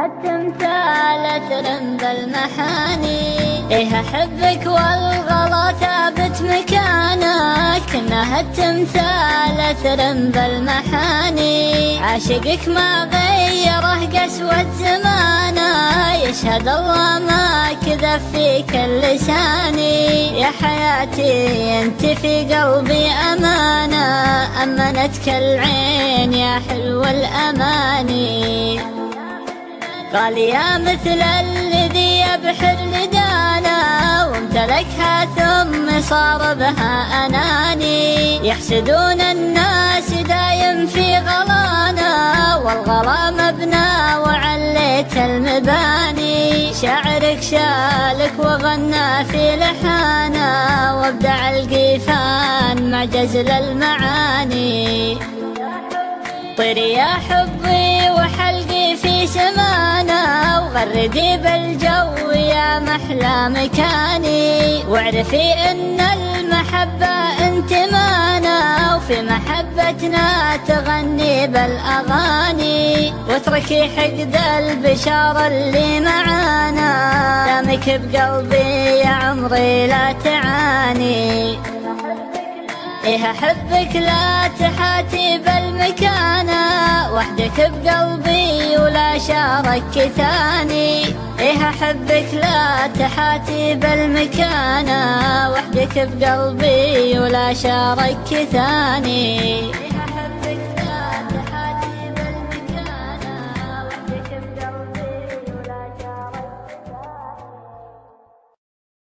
التمثال ترم بالمحاني. إيه أحبك والغلا ثابت مكانك، كأنها التمثال ترم بالمحاني. عاشقك ما غيره قسوة زمانه، يشهد الله ما كذب فيك اللساني. يا حياتي انت في قلبي أمانة، أمنتك العين يا حلو الأماني. غالية مثل الذي يبحر لدانا، وامتلكها ثم صار بها أناني. يحسدون الناس دايم في غلانا، والغلا مبنى وعليت المباني. شاعرك شالك وغنى في لحانا، وابدع القيفان مع جزل المعاني. طيري يا حبي وحلقي في سمانا، وغردي بالجو يا محلى مكاني. واعرفي ان المحبة انتمانا، وفي محبتنا تغني بالاغاني. واتركي حقد البشار اللي معانا، دامك بقلبي يا عمري لا تعاني. إيه أحبك لا تحاتي بالمكانة، وحدك بقلبي ولا شارك ثاني. إيه أحبك لا تحاتي بالمكانة، وحدك بقلبي ولا شارك ثاني.